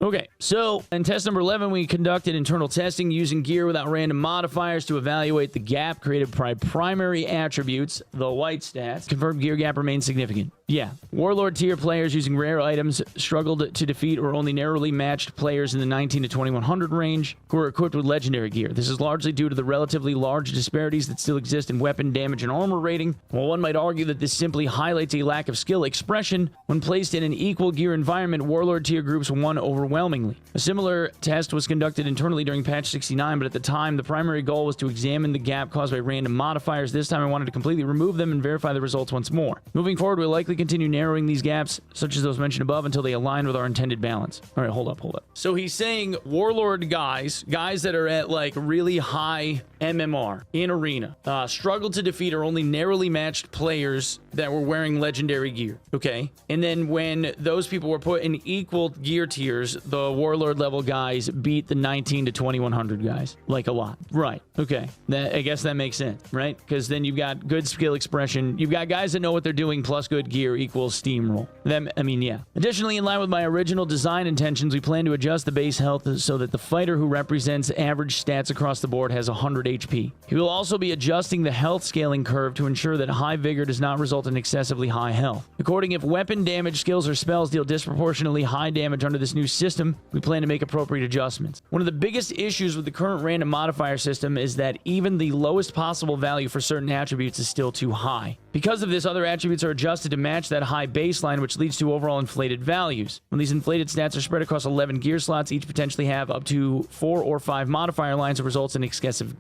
Okay, so in test number 11, we conducted internal testing using gear without random modifiers to evaluate the gap created by primary attributes, the white stats. Confirmed gear gap remains significant. Yeah. Warlord tier players using rare items struggled to defeat or only narrowly matched players in the 19 to 2100 range who are equipped with legendary gear. This is largely due to the relatively large disparities that still exist in weapon damage and armor rating. While one might argue that this simply highlights a lack of skill expression, when placed in an equal gear environment, Warlord tier groups won overwhelmingly. A similar test was conducted internally during patch 69, but at the time, the primary goal was to examine the gap caused by random modifiers. This time, I wanted to completely remove them and verify the results once more. Moving forward, we'll likely continue narrowing these gaps, such as those mentioned above, until they align with our intended balance. All right, hold up. So he's saying Warlord guys that are at like really high MMR in Arena, struggled to defeat or only narrowly matched players that were wearing legendary gear. Okay. And then when those people were put in equal gear tiers, the Warlord level guys beat the 19 to 2100 guys. Like a lot. Right. Okay. I guess that makes sense, right? Because then you've got good skill expression. You've got guys that know what they're doing plus good gear equals steamroll. I mean, yeah. Additionally, in line with my original design intentions, we plan to adjust the base health so that the fighter who represents average stats across the board has 100 HP. He will also be adjusting the health scaling curve to ensure that high vigor does not result in excessively high health. According, if weapon damage, skills, or spells deal disproportionately high damage under this new system, we plan to make appropriate adjustments. One of the biggest issues with the current random modifier system is that even the lowest possible value for certain attributes is still too high. Because of this, other attributes are adjusted to match that high baseline, which leads to overall inflated values. When these inflated stats are spread across 11 gear slots, each potentially have up to 4 or 5 modifier lines, it results in excessive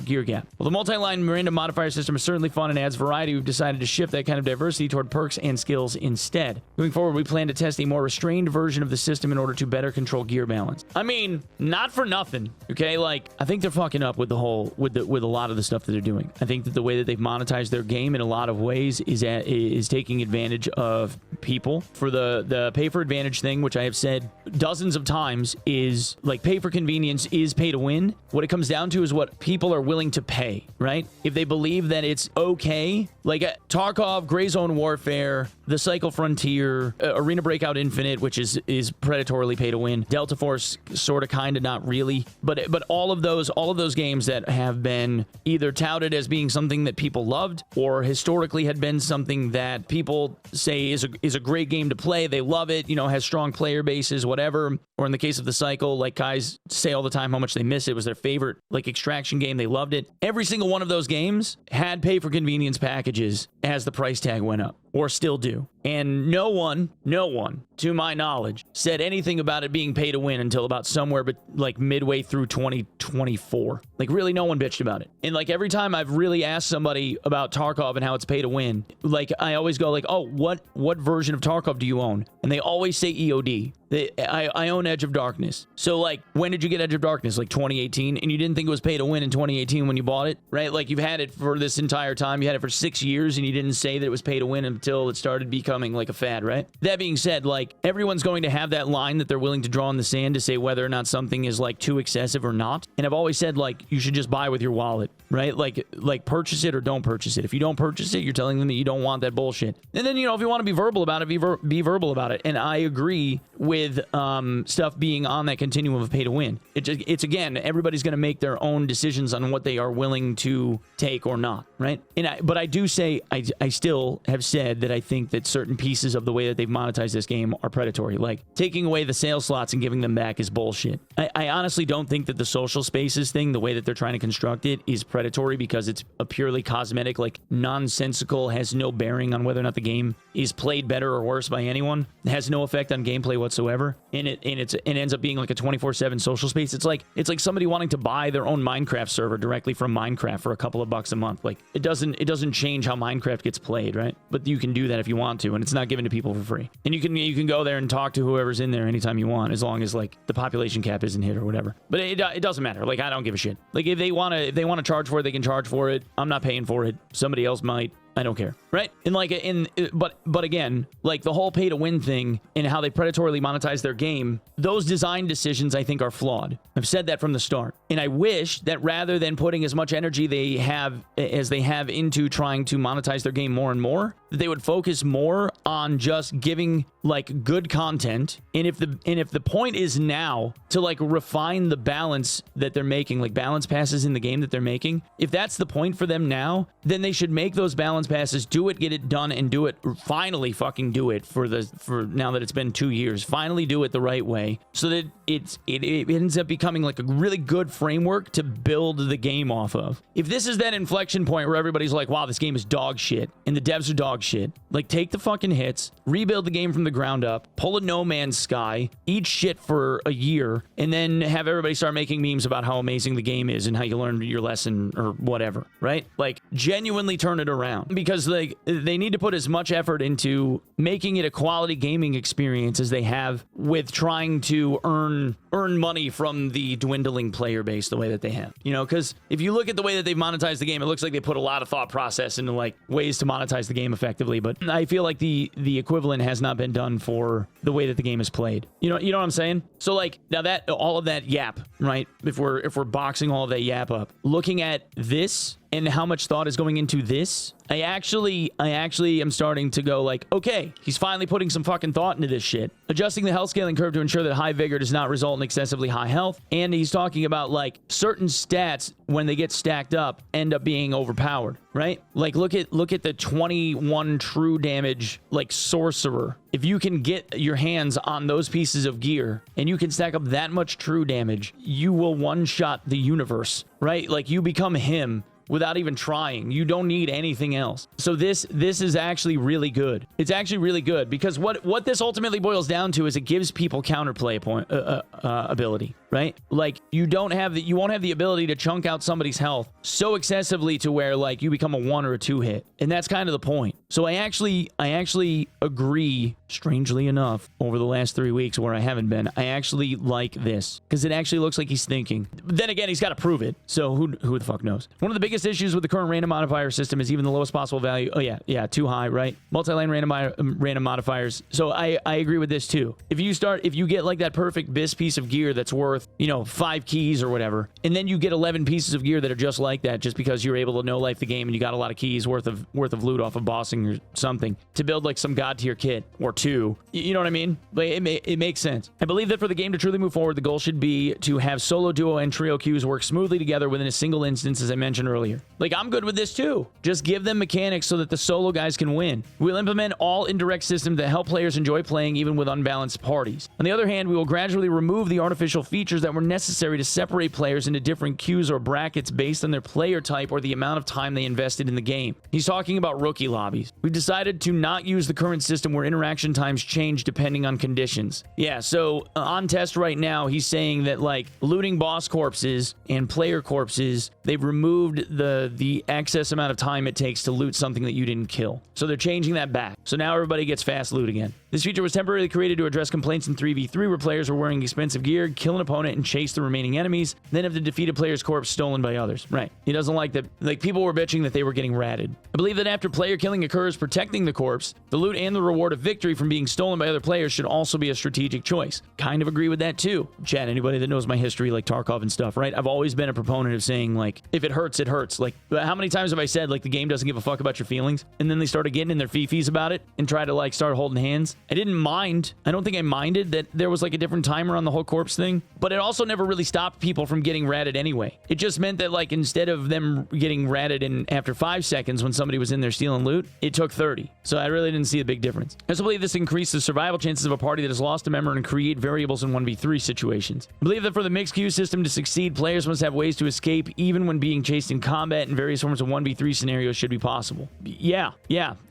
gear gap. While the multi-line random modifier system is certainly fun and adds variety, we've decided to shift that kind of diversity toward perks and skills instead. Going forward, we plan to test a more restrained version of the system in order to better control gear balance. I mean, not for nothing, okay? Like, I think they're fucking up with the whole, with a lot of the stuff that they're doing. I think that the way that they've monetized their game in a lot of ways is taking advantage of people. For the pay for advantage thing, which I have said dozens of times, is like pay for convenience is pay to win. What it comes down to is what people are willing to pay, right? If they believe that it's okay, like Tarkov, Gray Zone Warfare, the Cycle Frontier, Arena Breakout Infinite, which is predatorily pay to win, Delta Force, sort of, kind of, not really, but all of those games that have been either touted as being something that people loved or historically had been something that people say is a great game to play. They love it, you know, has strong player bases, whatever. Or in the case of the Cycle, like guys say all the time how much they miss it. It was their favorite like extraction game. They loved it. Every single one of those games had pay for convenience packages as the price tag went up, or still do. And no one, to my knowledge, said anything about it being pay to win until about somewhere but like midway through 2024. Like really no one bitched about it. And like every time I've really asked somebody about Tarkov and how it's pay to win, like I always go like, oh, what version of Tarkov do you own? And they always say EOD. I own Edge of Darkness. So like, when did you get Edge of Darkness? Like 2018? And you didn't think it was pay to win in 2018 when you bought it, right? Like you've had it for this entire time. You had it for 6 years and you didn't say that it was pay to win until it started becoming like a fad, right? That being said, like everyone's going to have that line that they're willing to draw in the sand to say whether or not something is like too excessive or not. And I've always said like, you should just buy with your wallet, right? Like purchase it or don't purchase it. If you don't purchase it, you're telling them that you don't want that bullshit. And then, you know, if you want to be verbal about it, be verbal about it. And I agree with stuff being on that continuum of pay to win. It's again, everybody's going to make their own decisions on what they are willing to take or not, right? But I do say, I still have said that I think that certain pieces of the way that they've monetized this game are predatory. Like taking away the sales slots and giving them back is bullshit. I honestly don't think that the social spaces thing, the way that they're trying to construct it, is predatory because it's a purely cosmetic, like nonsensical, has no bearing on whether or not the game is played better or worse by anyone. It has no effect on gameplay whatsoever. And it ends up being like a 24/7 social space. It's like somebody wanting to buy their own Minecraft server directly from Minecraft for a couple of bucks a month. Like it doesn't change how Minecraft gets played, right? But you can do that if you want to, and it's not given to people for free. And you can go there and talk to whoever's in there anytime you want, as long as like the population cap isn't hit or whatever. But it doesn't matter. Like I don't give a shit. Like if they want to charge for it, they can charge for it. I'm not paying for it. Somebody else might. I don't care, right? And like but again, like the whole pay to win thing and how they predatorily monetize their game, those design decisions I think are flawed. I've said that from the start. And I wish that rather than putting as much energy they have into trying to monetize their game more and more, that they would focus more on just giving like good content. And if the point is now to like refine the balance that they're making, like balance passes in the game that they're making, if that's the point for them now, then they should make those balance passes, do it, get it done, and do it. Finally fucking do it for now that it's been 2 years. Finally do it the right way so that it ends up becoming like a really good framework to build the game off of. If this is that inflection point where everybody's like, wow, this game is dog shit and the devs are dog shit, like take the fucking hits, rebuild the game from the ground up, pull a No Man's Sky, eat shit for a year, and then have everybody start making memes about how amazing the game is and how you learned your lesson or whatever, right? Like genuinely turn it around, because like they need to put as much effort into making it a quality gaming experience as they have with trying to earn money from the dwindling player base the way that they have. You know, because if you look at the way that they've monetized the game, it looks like they put a lot of thought process into like ways to monetize the game effectively, but I feel like the equivalent has not been done for the way that the game is played. You know what I'm saying? So like now that all of that yap, right? If we're boxing all of that yap up, looking at this and how much thought is going into this, I actually am starting to go like, okay, he's finally putting some fucking thought into this shit. Adjusting the health scaling curve to ensure that high vigor does not result in excessively high health. And he's talking about like certain stats when they get stacked up end up being overpowered, right? Like look at the 21 true damage like sorcerer. If you can get your hands on those pieces of gear and you can stack up that much true damage, you will one-shot the universe, right? Like you become him without even trying. You don't need anything else. So this is actually really good. It's actually really good because what this ultimately boils down to is it gives people counterplay ability, right? Like you won't have the ability to chunk out somebody's health so excessively to where like you become a 1 or a 2 hit. And that's kind of the point. So I actually agree, strangely enough, over the last 3 weeks where I haven't been, I actually like this because it actually looks like he's thinking. But then again, he's got to prove it. So who the fuck knows? One of the biggest issues with the current random modifier system is even the lowest possible value. Oh yeah, too high, right? Multi-lane random modifiers. So I agree with this too. If you get like that perfect BIS piece of gear that's worth, 5 keys or whatever, and then you get 11 pieces of gear that are just like that, just because you're able to no life the game and you got a lot of keys worth of loot off of bossing or something to build like some god tier kit or 2. You know what I mean? Like it makes sense. I believe that for the game to truly move forward, the goal should be to have solo, duo, and trio queues work smoothly together within a single instance, as I mentioned earlier. Like I'm good with this too. Just give them mechanics so that the solo guys can win. We'll implement all indirect systems that help players enjoy playing even with unbalanced parties. On the other hand, we will gradually remove the artificial features that were necessary to separate players into different queues or brackets based on their player type or the amount of time they invested in the game. He's talking about rookie lobbies. We've decided to not use the current system where interaction times change depending on conditions. Yeah, so on test right now, he's saying that like looting boss corpses and player corpses, they've removed the excess amount of time it takes to loot something that you didn't kill. So they're changing that back. So now everybody gets fast loot again. This feature was temporarily created to address complaints in 3v3 where players were wearing expensive gear, kill an opponent, and chase the remaining enemies, then have the defeated player's corpse stolen by others. Right. He doesn't like that. Like, people were bitching that they were getting ratted. I believe that after player killing occurs, protecting the corpse, the loot and the reward of victory from being stolen by other players should also be a strategic choice. Kind of agree with that too. Chat, anybody that knows my history, like Tarkov and stuff, right? I've always been a proponent of saying, like, if it hurts, it hurts. Like, how many times have I said, like, the game doesn't give a fuck about your feelings? And then they started getting in their fifis about it and try to, like, start holding hands. I didn't mind. I don't think I minded that there was, like, a different timer on the whole corpse thing, but it also never really stopped people from getting ratted anyway. It just meant that, like, instead of them getting ratted in after 5 seconds when somebody was in there stealing loot, it took 30. So I really didn't see a big difference. I also believe this increases the survival chances of a party that has lost a member and create variables in 1v3 situations. I believe that for the mixed queue system to succeed, players must have ways to escape even when being chased in combat, and various forms of 1v3 scenarios should be possible. Yeah.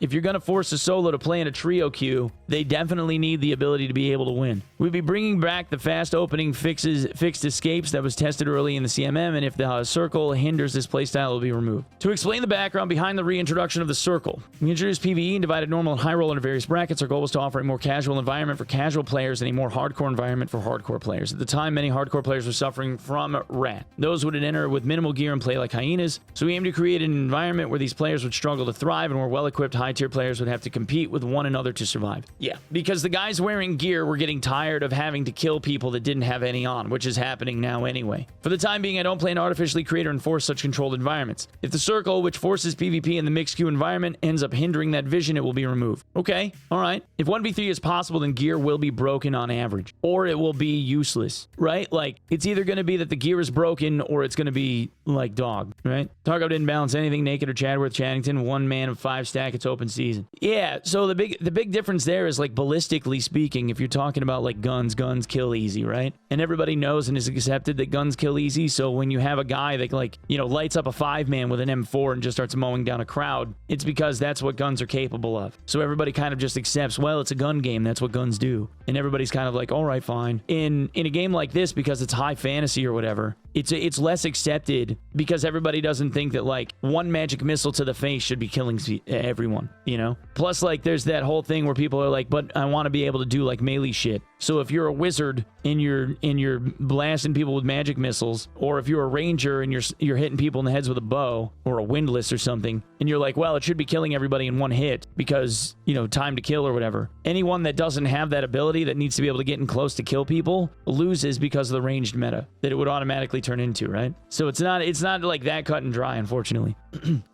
If you're going to force a solo to play in a trio queue, they definitely need the ability to be able to win. We'll be bringing back the fast opening fixed escapes that was tested early in the CMM, and if the circle hinders this playstyle, it will be removed. To explain the background behind the reintroduction of the circle, we introduced PvE and divided normal and high roll into various brackets. Our goal was to offer a more casual environment for casual players and a more hardcore environment for hardcore players. At the time, many hardcore players were suffering from rat. Those would enter with minimal gear and play like hyenas. areas. So we aim to create an environment where these players would struggle to thrive and where well-equipped high-tier players would have to compete with one another to survive. Yeah, because the guys wearing gear were getting tired of having to kill people that didn't have any on, which is happening now anyway. For the time being, I don't plan to artificially create or enforce such controlled environments. If the circle, which forces PvP in the mixed queue environment, ends up hindering that vision, it will be removed. Okay, all right. If 1v3 is possible, then gear will be broken on average, or it will be useless, right? Like, it's either going to be that the gear is broken or it's going to be like dog, right? Targo didn't balance anything. Naked or Chadworth Chaddington, 1 man of 5 stack. It's open season. Yeah, so the big difference there is, like, ballistically speaking, if you're talking about like guns kill easy, right? And everybody knows and is accepted that guns kill easy. So when you have a guy that, like, you know, lights up a 5-man with an M4 and just starts mowing down a crowd, it's because that's what guns are capable of. So everybody kind of just accepts, well, it's a gun game, that's what guns do. And everybody's kind of like, all right, fine. In a game like this, because it's high fantasy or whatever, it's less accepted because everybody doesn't think that, like, one magic missile to the face should be killing everyone, you know? Plus, like, there's that whole thing where people are like, but I want to be able to do, like, melee shit. So if you're a wizard and you're blasting people with magic missiles, or if you're a ranger and you're hitting people in the heads with a bow or a windlass or something, and you're like, well, it should be killing everybody in one hit because, you know, time to kill or whatever. Anyone that doesn't have that ability, that needs to be able to get in close to kill people, loses because of the ranged meta that it would automatically turn into, right? So it's not like that cut and dry, unfortunately.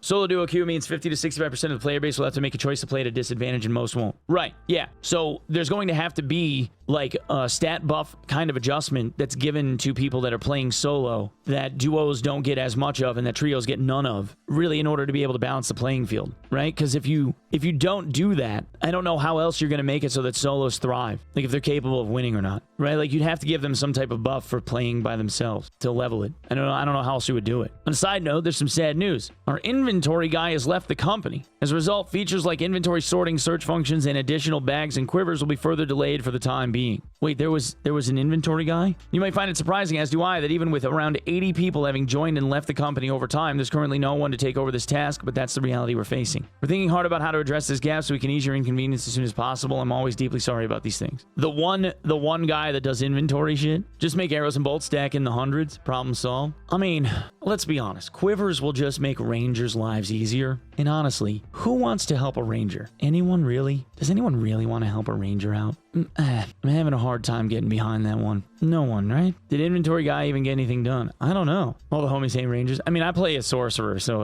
Solo duo queue means 50 to 65% of the player base will have to make a choice to play at a disadvantage, and most won't. Right, yeah. So there's going to have to be like a stat buff kind of adjustment that's given to people that are playing solo that duos don't get as much of and that trios get none of, really, in order to be able to balance the playing field, right? Because if you don't do that, I don't know how else you're going to make it so that solos thrive, like if they're capable of winning or not, right? Like, you'd have to give them some type of buff for playing by themselves to level it. I don't know how else you would do it. On a side note, there's some sad news. Our inventory guy has left the company. As a result, features like inventory sorting, search functions, and additional bags and quivers will be further delayed for the time being. Wait, there was an inventory guy? You might find it surprising, as do I, that even with around 80 people having joined and left the company over time, there's currently no one to take over this task, but that's the reality we're facing. We're thinking hard about how to address this gap so we can ease your inconvenience as soon as possible. I'm always deeply sorry about these things. The one guy that does inventory shit, just make arrows and bolts stack in the hundreds, problem solved. I mean, let's be honest, quivers will just make rangers' lives easier. And honestly, who wants to help a ranger? Anyone really? Does anyone really want to help a ranger out? I'm having a hard time getting behind that one. No one, right? Did inventory guy even get anything done? I don't know. All the homies hate rangers. I mean, I play a sorcerer, so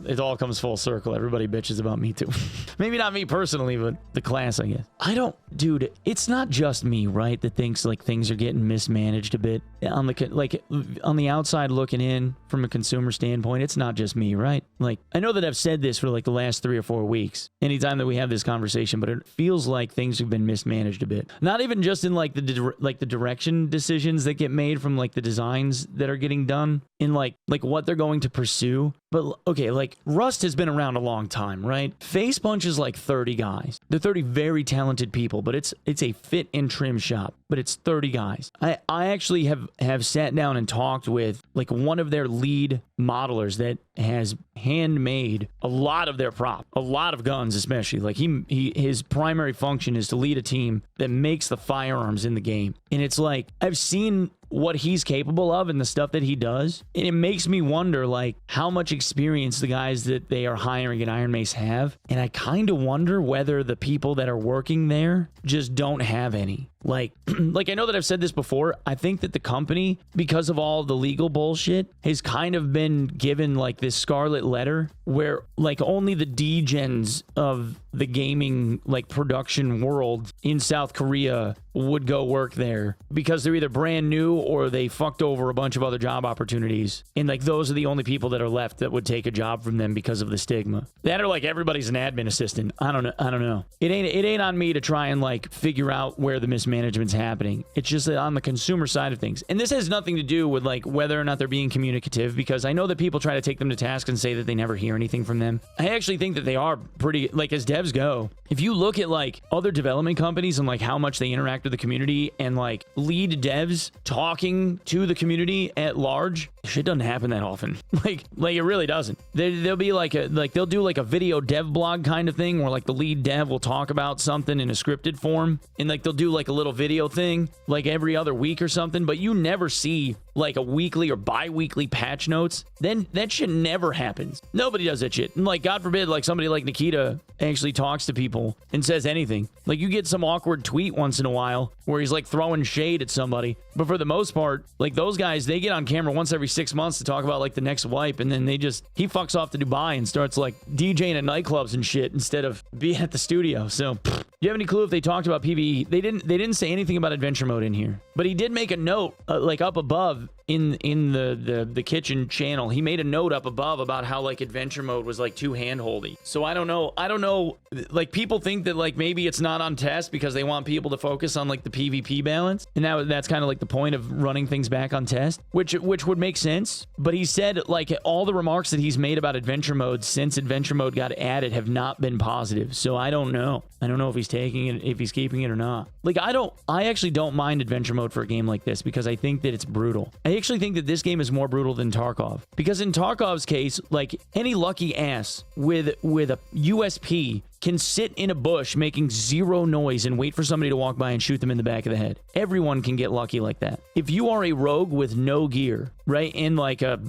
it all comes full circle. Everybody bitches about me too. Maybe not me personally, but the class, I guess. Dude, it's not just me, right, that thinks like things are getting mismanaged a bit. On the outside looking in from a consumer standpoint, it's not just me, right? Like, I know that I've said this for like the last 3 or 4 weeks, anytime that we have this conversation, but it feels like things have been mismanaged a bit. Not even just in like the direction decisions that get made from like the designs that are getting done in like what they're going to pursue. But okay, like Rust has been around a long time, right? Face Punch is like 30 guys. They're 30 very talented people, but it's a fit and trim shop, but it's 30 guys. I actually have sat down and talked with like one of their lead modelers that has handmade a lot of their prop, a lot of guns especially. Like his primary function is to lead a team that makes the firearms in the game. And it's like, I've seen what he's capable of and the stuff that he does, and it makes me wonder like how much experience the guys that they are hiring at Iron Mace have. And I kind of wonder whether the people that are working there just don't have any. Like I know that I've said this before. I think that the company, because of all the legal bullshit, has kind of been given like this scarlet letter where like only the degens of the gaming like production world in South Korea would go work there because they're either brand new or they fucked over a bunch of other job opportunities. And like those are the only people that are left that would take a job from them because of the stigma. That or like everybody's an admin assistant. I don't know. It ain't on me to try and like figure out where the mismanagement's happening. It's just that on the consumer side of things. And this has nothing to do with like whether or not they're being communicative, because I know that people try to take them to task and say that they never hear anything from them. I actually think that they are pretty, like as devs go, if you look at like other development companies and like how much they interact with the community and like lead devs talking to the community at large, Shit doesn't happen that often. Like it really doesn't. There'll be they'll do like a video dev blog kind of thing where like the lead dev will talk about something in a scripted form, and like they'll do like a little video thing like every other week or something, but you never see like a weekly or bi-weekly patch notes. Then that shit never happens. Nobody does that shit. And like, God forbid, like somebody like Nikita actually talks to people and says anything. Like you get some awkward tweet once in a while where he's like throwing shade at somebody. But for the most part, like those guys, they get on camera once every 6 months to talk about like the next wipe. And then he fucks off to Dubai and starts like DJing at nightclubs and shit instead of being at the studio. So do you have any clue if they talked about PvE? They didn't say anything about adventure mode in here, but he did make a note like up above in the kitchen channel. He made a note up above about how like adventure mode was like too handholdy. So I don't know, like people think that like maybe it's not on test because they want people to focus on like the PvP balance, and that's kind of like the point of running things back on test, which would make sense. But he said like all the remarks that he's made about adventure mode since adventure mode got added have not been positive. So I don't know if he's taking it, if he's keeping it or not. Like I actually don't mind adventure mode for a game like this because I think that it's brutal. I actually think that this game is more brutal than Tarkov, because in Tarkov's case, like any lucky ass with a USP can sit in a bush making zero noise and wait for somebody to walk by and shoot them in the back of the head. Everyone can get lucky like that. If you are a rogue with no gear, right, and like a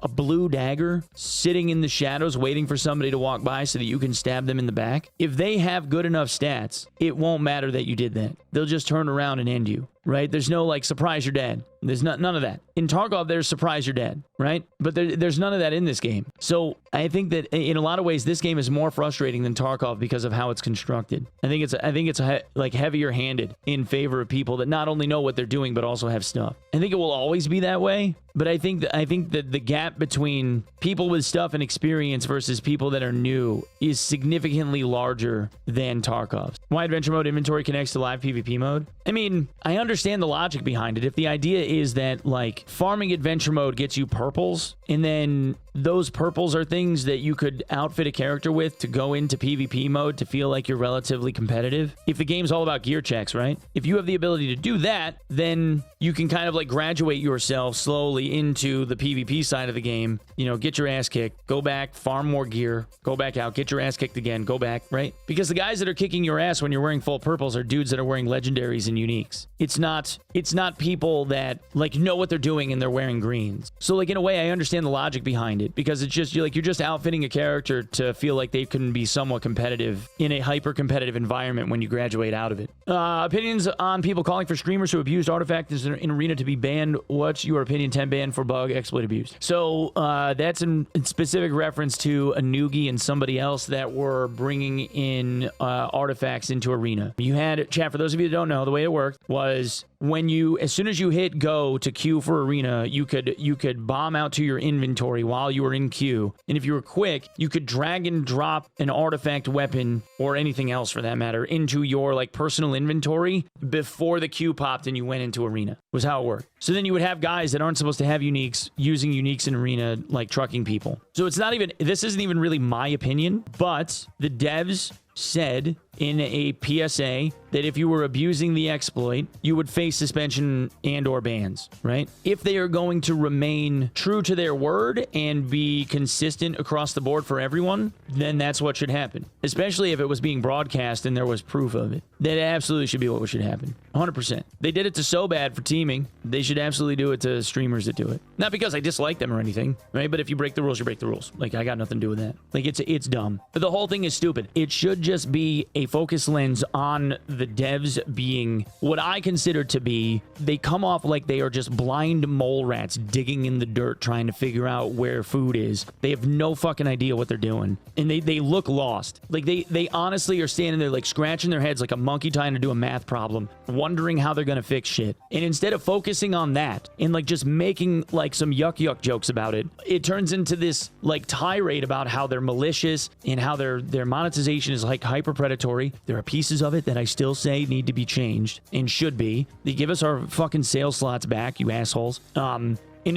blue dagger sitting in the shadows waiting for somebody to walk by so that you can stab them in the back, if they have good enough stats, it won't matter that you did that. They'll just turn around and end you, right? There's no like surprise you're dead. There's none of that. In Tarkov, there's surprise you're dead, right? But there's none of that in this game. So I think that in a lot of ways, this game is more frustrating than Tarkov because of how it's constructed. I think it's like heavier handed in favor of people that not only know what they're doing, but also have stuff. I think it will always be that way. But I think that the gap between people with stuff and experience versus people that are new is significantly larger than Tarkov's. Why adventure mode inventory connects to live PvP mode? I mean, I understand the logic behind it. If the idea is that like farming adventure mode gets you purples, and then those purples are things that you could outfit a character with to go into PvP mode to feel like you're relatively competitive. If the game's all about gear checks, right? If you have the ability to do that, then you can kind of like graduate yourself slowly into the PvP side of the game. You know, get your ass kicked, go back, farm more gear, go back out, get your ass kicked again, go back, right? Because the guys that are kicking your ass when you're wearing full purples are dudes that are wearing legendaries and uniques. It's not people that like know what they're doing and they're wearing greens. So like in a way, I understand the logic behind it, because it's just you're just outfitting a character to feel like they can be somewhat competitive in a hyper competitive environment when you graduate out of it. Opinions on people calling for streamers who abused artifacts in arena to be banned. What's your opinion? 10 banned for bug exploit abuse. So that's in specific reference to a Noogie and somebody else that were bringing in artifacts into arena. You had, chat, for those of you that don't know, the way it worked was when as soon as you hit go to queue for arena, you could bomb out to your inventory while you were in queue. And if you were quick, you could drag and drop an artifact weapon or anything else for that matter into your like personal inventory before the queue popped and you went into arena. Was how it worked. So then you would have guys that aren't supposed to have uniques using uniques in arena, like trucking people. So this isn't even really my opinion, but the devs said in a PSA that if you were abusing the exploit, you would face suspension and or bans, right? If they are going to remain true to their word and be consistent across the board for everyone, then that's what should happen. Especially if it was being broadcast and there was proof of it. That absolutely should be what should happen. 100%. They did it to so bad for teaming. They should absolutely do it to streamers that do it. Not because I dislike them or anything, right? But if you break the rules, you break the rules. Like, I got nothing to do with that. Like, it's dumb. But the whole thing is stupid. It should just be a focus lens on the devs being what I consider to be, they come off like they are just blind mole rats digging in the dirt trying to figure out where food is. They have no fucking idea what they're doing. And they look lost. Like, they honestly are standing there like scratching their heads like a monkey trying to do a math problem, wondering how they're gonna fix shit. And instead of focusing on that and like just making like some yuck jokes about it, it turns into this like tirade about how they're malicious and how their monetization is like hyper predatory. There are pieces of it that I still say need to be changed and should be. They give us our fucking sales slots back, you assholes.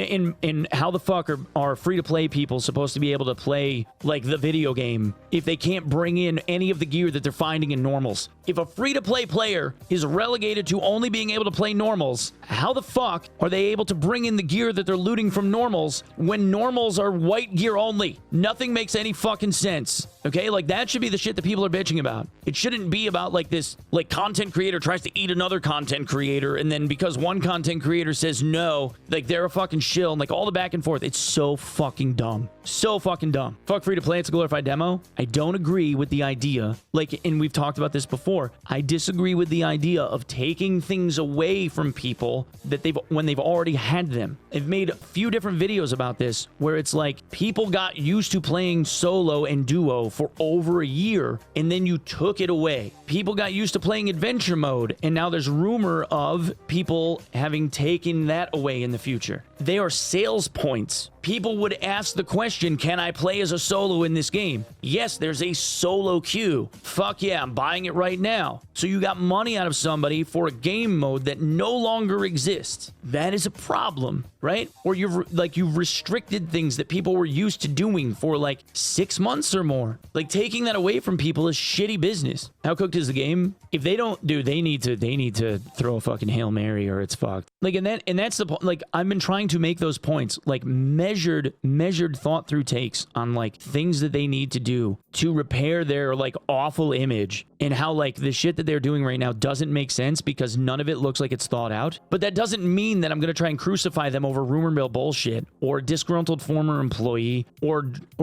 In how the fuck are free-to-play people supposed to be able to play, like, the video game if they can't bring in any of the gear that they're finding in normals? If a free-to-play player is relegated to only being able to play normals, how the fuck are they able to bring in the gear that they're looting from normals when normals are white gear only? Nothing makes any fucking sense. Okay, like, that should be the shit that people are bitching about. It shouldn't be about, like, this, like, content creator tries to eat another content creator, and then because one content creator says no, like, they're a fucking shill, and, like, all the back and forth. It's so fucking dumb. So fucking dumb. Fuck free to play, it's a glorified demo. I don't agree with the idea, like, and we've talked about this before, I disagree with the idea of taking things away from people that when they've already had them. I've made a few different videos about this, where it's like, people got used to playing solo and duo for over a year, and then you took it away. People got used to playing adventure mode, and now there's rumor of people having taken that away in the future. They are sales points. People would ask the question, can I play as a solo in this game? Yes, there's a solo queue. Fuck yeah, I'm buying it right now. So you got money out of somebody for a game mode that no longer exists. That is a problem, right? Or you've restricted things that people were used to doing for like 6 months or more. Like, taking that away from people is shitty business. How cooked is the game? If they don't, dude, they need to throw a fucking Hail Mary or it's fucked. Like, and that's the point. Like, I've been trying to make those points, like, measured thought through takes on, like, things that they need to do to repair their, like, awful image, and how, like, the shit that they're doing right now doesn't make sense because none of it looks like it's thought out. But that doesn't mean that I'm going to try and crucify them over rumor mill bullshit, or a disgruntled former employee, or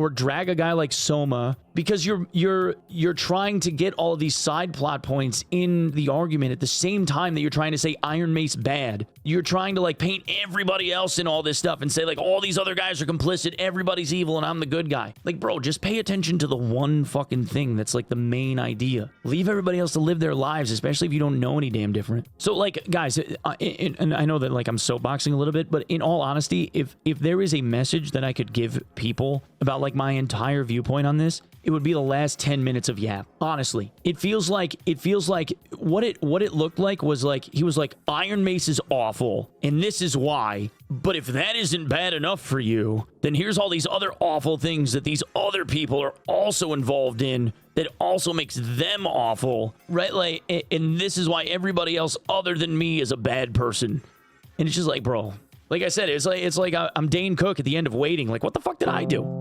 drag a guy like Soma, because you're trying to get all of these side plot points in the argument at the same time that you're trying to say Iron Mace bad. You're trying to, like, paint everybody else in all this stuff and say, like, all these other guys are complicit, everybody's evil, and I'm the good guy. Like, bro, just pay attention to the one fucking thing that's, like, the main idea. Leave everybody else to live their lives, especially if you don't know any damn different. So, like, guys, and I know that, like, I'm soapboxing a little bit, but in all honesty, if there is a message that I could give people about, like, my entire viewpoint on this, it would be the last 10 minutes of Yap. Honestly, it feels like what it looked like was, like, he was like, Iron Mace is awful, and this is why. But if that isn't bad enough for you, then here's all these other awful things that these other people are also involved in that also makes them awful, right? Like, and this is why everybody else other than me is a bad person. And it's just like, bro, like I said, it's like I'm Dane Cook at the end of Waiting. Like, what the fuck did I do?